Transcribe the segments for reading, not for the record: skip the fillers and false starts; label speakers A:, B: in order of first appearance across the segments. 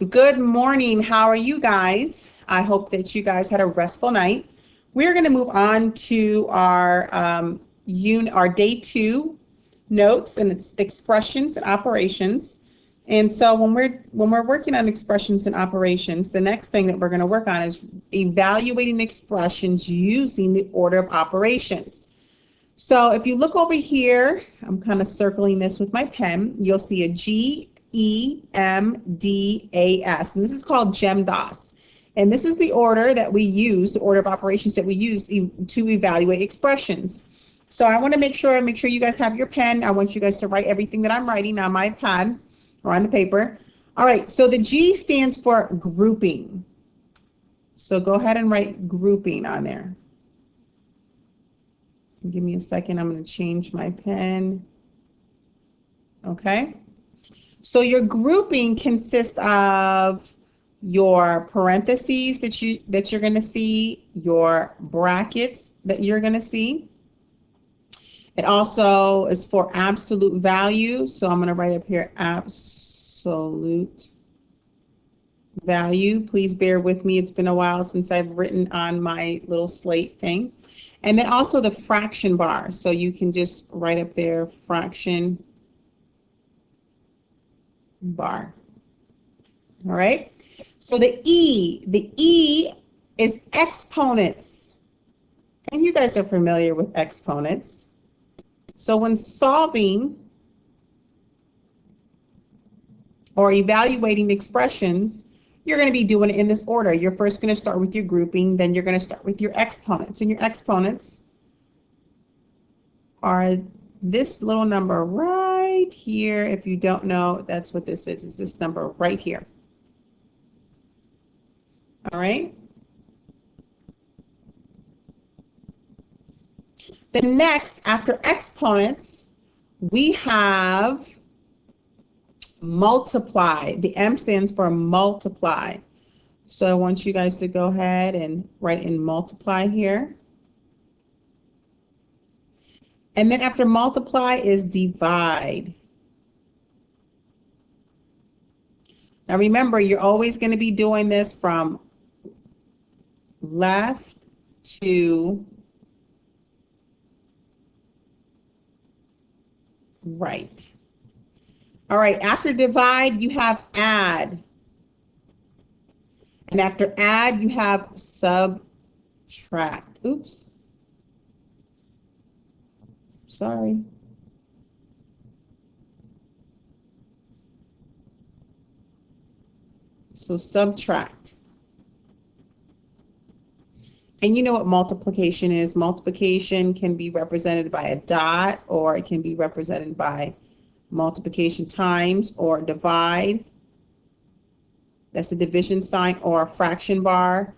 A: Good morning. How are you guys? I hope that you guys had a restful night. We're going to move on to our day 2 notes, and it's expressions and operations. And so when we're working on expressions and operations, the next thing that we're going to work on is evaluating expressions using the order of operations. So if you look over here, I'm kind of circling this with my pen, you'll see a GEMDAS, and this is called GEMDAS. And this is the order that we use, the order of operations that we use to evaluate expressions. So I want to make sure you guys have your pen. I want you guys to write everything that I'm writing on my pad or on the paper. All right, so the G stands for grouping. So go ahead and write grouping on there. Give me a second, I'm going to change my pen. Okay. So your grouping consists of your parentheses that you're going to see, your brackets that you're going to see. It also is for absolute value. So I'm going to write up here absolute value. Please bear with me. It's been a while since I've written on my little slate thing. And then also the fraction bar. So you can just write up there fraction bar. All right. So the E is exponents. And you guys are familiar with exponents. So when solving or evaluating expressions, you're going to be doing it in this order. You're first going to start with your grouping, then you're going to start with your exponents. And your exponents are this little number right here. If you don't know, that's what this is. It's this number right here. All right. Then next, after exponents, we have multiply. The M stands for multiply. So I want you guys to go ahead and write in multiply here. And then after multiply is divide. Now remember, you're always going to be doing this from left to right. All right, after divide, you have add. And after add, you have subtract. Oops. Sorry. So subtract. And you know what multiplication is. Multiplication can be represented by a dot, or it can be represented by multiplication times or divide. That's a division sign, or a fraction bar,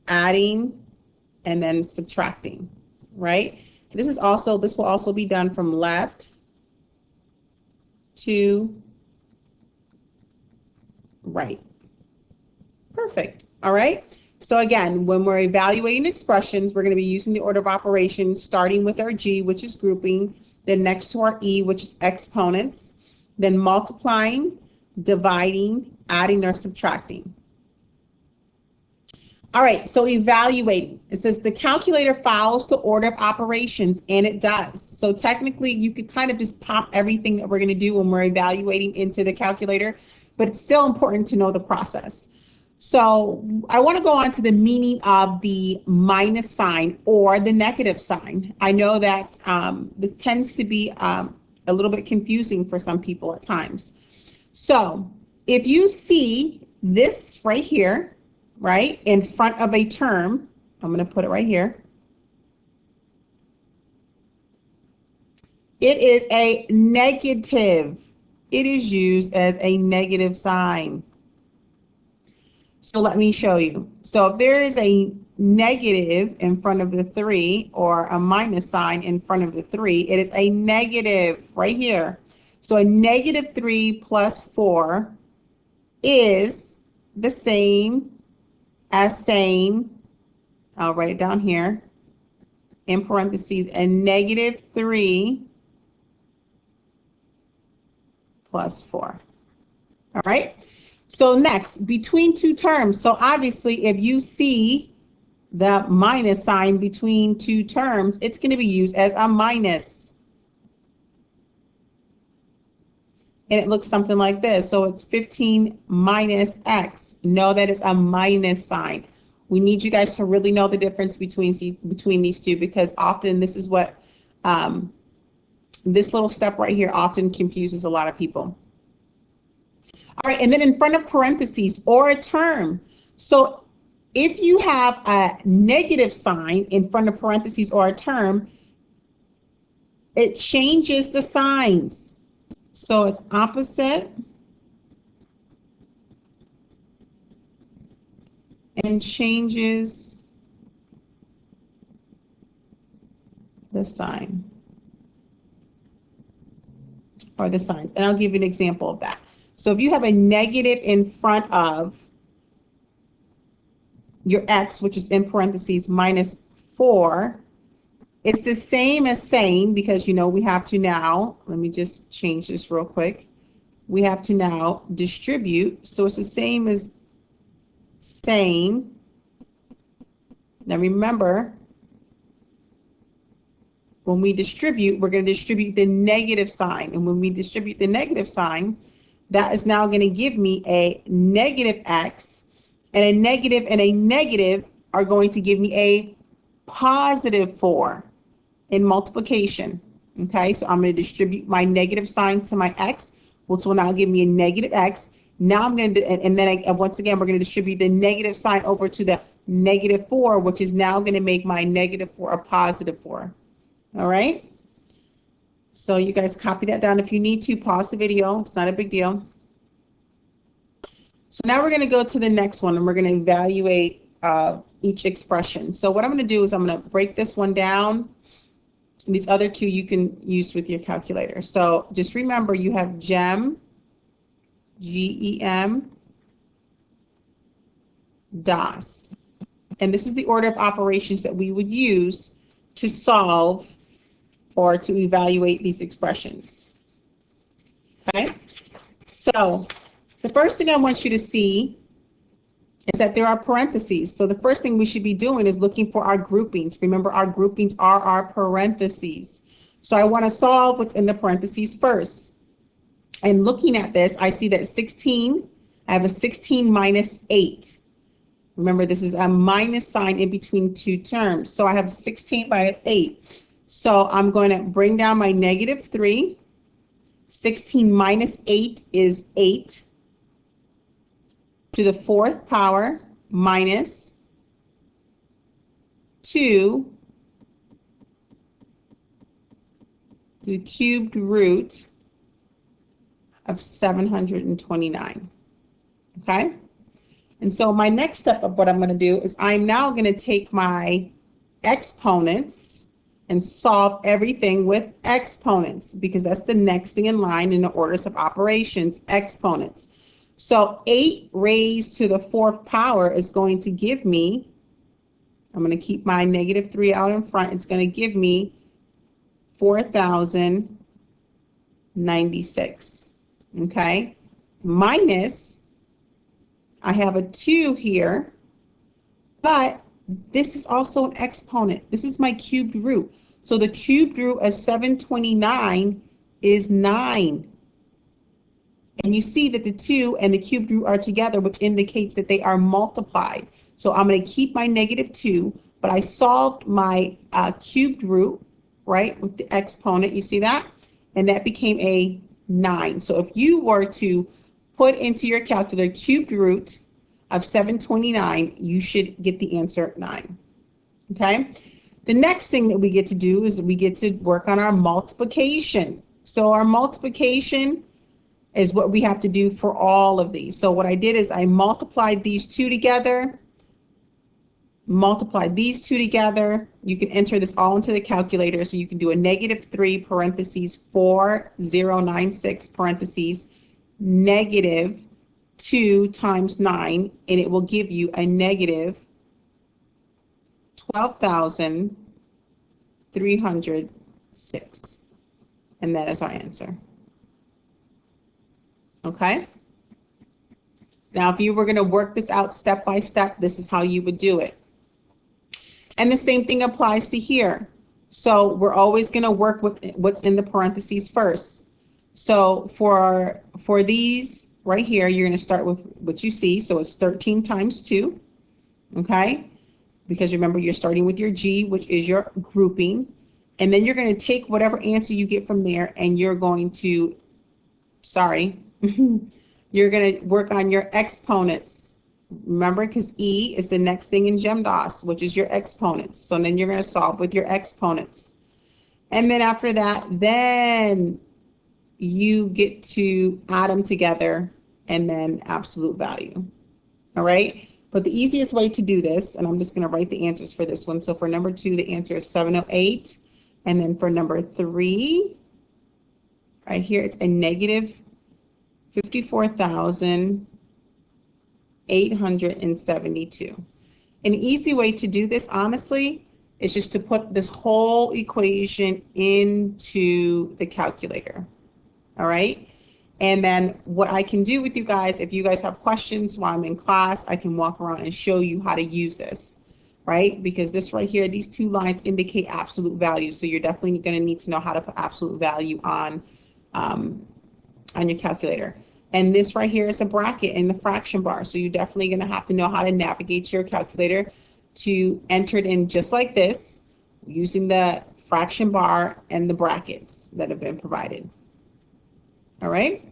A: adding, and then subtracting, right? This will also be done from left to right. Perfect. All right. So again, when we're evaluating expressions, we're going to be using the order of operations, starting with our G, which is grouping, then next to our E, which is exponents, then multiplying, dividing, adding, or subtracting. All right, so evaluating. It says the calculator follows the order of operations, and it does. So technically, you could kind of just pop everything that we're going to do when we're evaluating into the calculator, but it's still important to know the process. So I want to go on to the meaning of the minus sign or the negative sign. I know that this tends to be a little bit confusing for some people at times. So if you see this right here, right, in front of a term, I'm going to put it right here. It is a negative. It is used as a negative sign. So let me show you. So if there is a negative in front of the 3 or a minus sign in front of the 3, it is a negative right here. So a negative 3 plus 4 is the same as saying, I'll write it down here, in parentheses, a negative 3 plus 4. All right. So next, between two terms. So obviously, if you see the minus sign between two terms, it's going to be used as a minus. And it looks something like this. So it's 15 minus x. Know that it's a minus sign. We need you guys to really know the difference between these two, because often this is what this little step right here often confuses a lot of people. All right, and then in front of parentheses or a term. So if you have a negative sign in front of parentheses or a term, it changes the signs. So it's opposite and changes the sign or the signs. And I'll give you an example of that. So if you have a negative in front of your x, which is in parentheses minus 4, it's the same as saying, because you know we have to now, let me just change this real quick. We have to now distribute. So it's the same as saying, now remember, when we distribute, we're going to distribute the negative sign. And when we distribute the negative sign, that is now going to give me a negative x, and a negative are going to give me a positive 4 in multiplication. Okay, so I'm going to distribute my negative sign to my x, which will now give me a negative x. Now I'm going to, and then once again, we're going to distribute the negative sign over to the negative 4, which is now going to make my negative 4 a positive 4. All right. So you guys copy that down if you need to. Pause the video. It's not a big deal. So now we're going to go to the next one, and we're going to evaluate each expression. So what I'm going to do is I'm going to break this one down. These other two you can use with your calculator. So just remember, you have GEM, G-E-M, DOS. And this is the order of operations that we would use to solve or to evaluate these expressions. Okay? So the first thing I want you to see is that there are parentheses. So the first thing we should be doing is looking for our groupings. Remember, our groupings are our parentheses. So I want to solve what's in the parentheses first. And looking at this, I see that 16, I have a 16 minus 8. Remember, this is a minus sign in between two terms. So I have 16 minus 8. So I'm going to bring down my negative 3. 16 minus 8 is 8. To the 4th power minus 2 to the cubed root of 729. Okay? And so my next step of what I'm going to do is I'm now going to take my exponents and solve everything with exponents, because that's the next thing in line in the orders of operations, exponents. So 8 raised to the 4th power is going to give me, I'm going to keep my negative 3 out in front, it's going to give me 4,096. Okay? Minus, I have a 2 here, but this is also an exponent. This is my cubed root. So the cubed root of 729 is 9. And you see that the 2 and the cubed root are together, which indicates that they are multiplied. So I'm going to keep my negative 2, but I solved my cubed root, right, with the exponent. You see that? And that became a 9. So if you were to put into your calculator cubed root of 729, you should get the answer 9. Okay? The next thing that we get to do is we get to work on our multiplication. So our multiplication is what we have to do for all of these. So what I did is I multiplied these two together, multiplied these two together. You can enter this all into the calculator. So you can do a negative 3 parentheses 4096 parentheses negative 2 times 9, and it will give you a negative 12,306. And that is our answer. Okay? Now, if you were going to work this out step by step, this is how you would do it. And the same thing applies to here. So we're always going to work with what's in the parentheses first. So for these right here, you're going to start with what you see. So it's 13 times 2, okay? Because remember, you're starting with your G, which is your grouping. And then you're going to take whatever answer you get from there, and you're going to, you're going to work on your exponents. Remember, because E is the next thing in GEMDAS, which is your exponents. So then you're going to solve with your exponents. And then after that, then you get to add them together and then absolute value. All right. But the easiest way to do this, and I'm just going to write the answers for this one. So for number 2, the answer is 708. And then for number 3, right here, it's a negative 54,872. An easy way to do this, honestly, is just to put this whole equation into the calculator. All right. And then what I can do with you guys, if you guys have questions while I'm in class, I can walk around and show you how to use this, right? Because this right here, these 2 lines indicate absolute value. So you're definitely going to need to know how to put absolute value on your calculator. And this right here is a bracket in the fraction bar. So you're definitely going to have to know how to navigate your calculator to enter it in just like this, using the fraction bar and the brackets that have been provided. All right.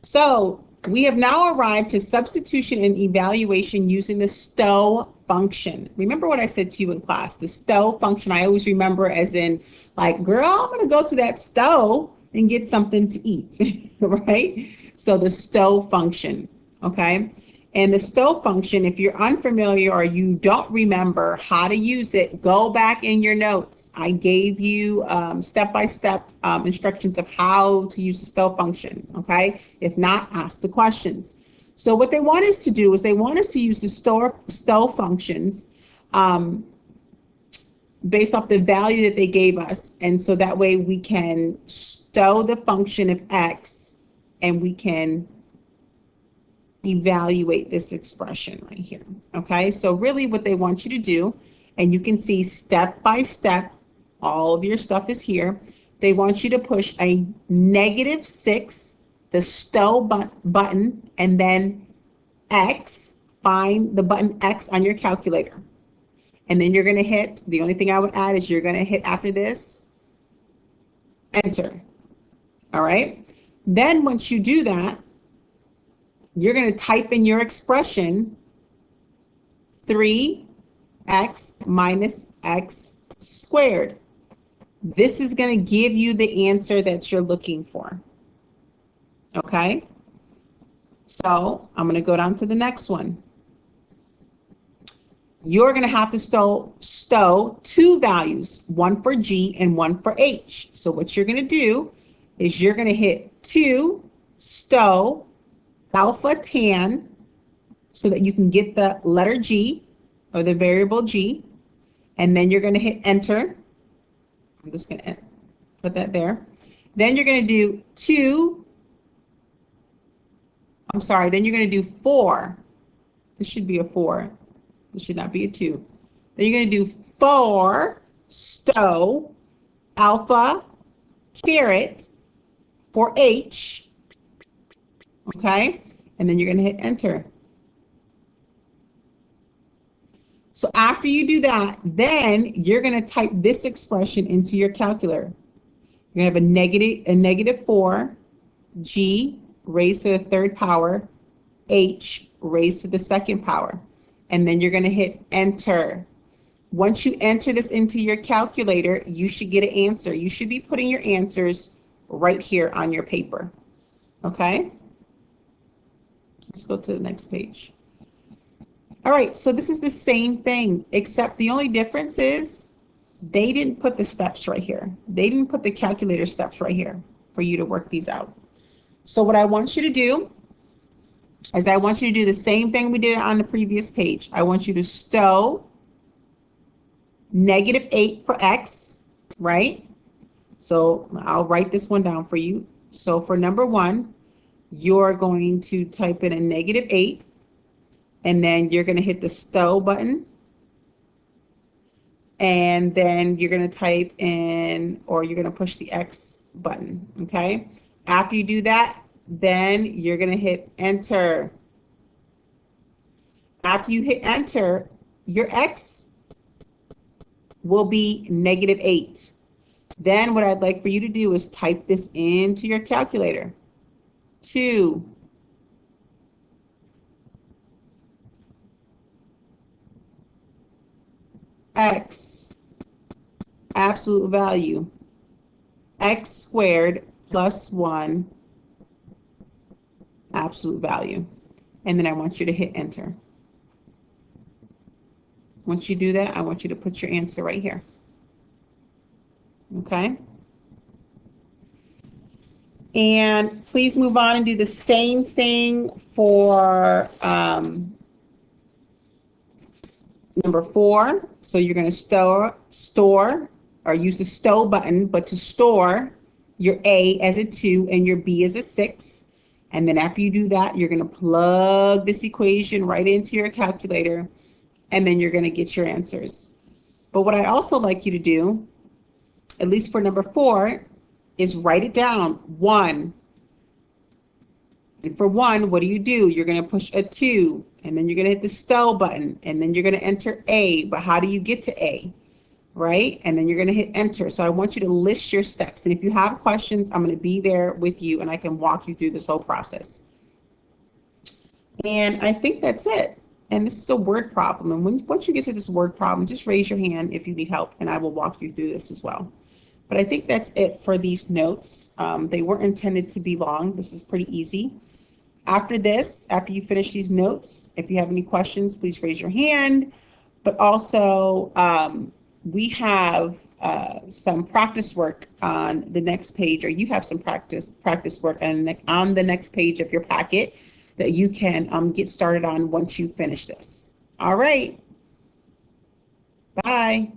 A: So we have now arrived to substitution and evaluation using the STO function. Remember what I said to you in class, the STO function. I always remember as in like, girl, I'm going to go to that STO and get something to eat, right? So the STO function, okay? And the STO function, if you're unfamiliar or you don't remember how to use it, go back in your notes. I gave you step-by-step instructions of how to use the STO function, okay? If not, ask the questions. So what they want us to do is they want us to use the STO functions based off the value that they gave us. And so that way we can STO the function of X and we can evaluate this expression right here. Okay, so really what they want you to do, and you can see step by step, all of your stuff is here. They want you to push a -6, the STO button, and then X, find the button X on your calculator. And then you're going to hit, the only thing I would add is you're going to hit after this, enter. All right. Then once you do that, you're going to type in your expression, 3x minus x squared. This is going to give you the answer that you're looking for. Okay. So I'm going to go down to the next one. You're going to have to STO 2 values, one for G and one for H. So what you're going to do is you're going to hit 2 STO alpha tan so that you can get the letter G or the variable G, and then you're going to hit enter. I'm just going to put that there. Then you're going to do then you're going to do 4. This should be a 4. This should not be a 2. Then you're going to do 4 STO alpha caret for H. Okay, and then you're going to hit enter. So after you do that, then you're going to type this expression into your calculator. You're going to have a negative 4 G raised to the 3rd power H raised to the 2nd power, and then you're going to hit enter. Once you enter this into your calculator, you should get an answer. You should be putting your answers right here on your paper. Okay. Let's go to the next page. All right, so this is the same thing, except the only difference is they didn't put the steps right here. They didn't put the calculator steps right here for you to work these out. So what I want you to do is I want you to do the same thing we did on the previous page. I want you to STO -8 for X, right? So I'll write this one down for you. So for number 1, you're going to type in a -8, and then you're going to hit the stow button, and then you're going to type in, or you're going to push the X button, okay? After you do that, then you're going to hit enter. After you hit enter, your X will be -8. Then what I'd like for you to do is type this into your calculator. 2 X absolute value X squared plus 1 absolute value. And then I want you to hit enter. Once you do that, I want you to put your answer right here. Okay? And please move on and do the same thing for number 4. So you're going to store or use the stow button, but to store your A as a 2 and your B as a 6. And then after you do that, you're going to plug this equation right into your calculator, and then you're going to get your answers. But what I also like you to do, at least for number 4, is write it down, 1. And for 1, what do? You're going to push a 2, and then you're going to hit the stow button, and then you're going to enter A. But how do you get to A? Right? And then you're going to hit enter. So I want you to list your steps. And if you have questions, I'm going to be there with you, and I can walk you through this whole process. And I think that's it. And this is a word problem. And once you get to this word problem, just raise your hand if you need help, and I will walk you through this as well. But I think that's it for these notes. They weren't intended to be long. This is pretty easy. After this, after you finish these notes, if you have any questions, please raise your hand. But also, we have some practice work on the next page, or you have some practice work on the next page of your packet that you can get started on once you finish this. All right. Bye.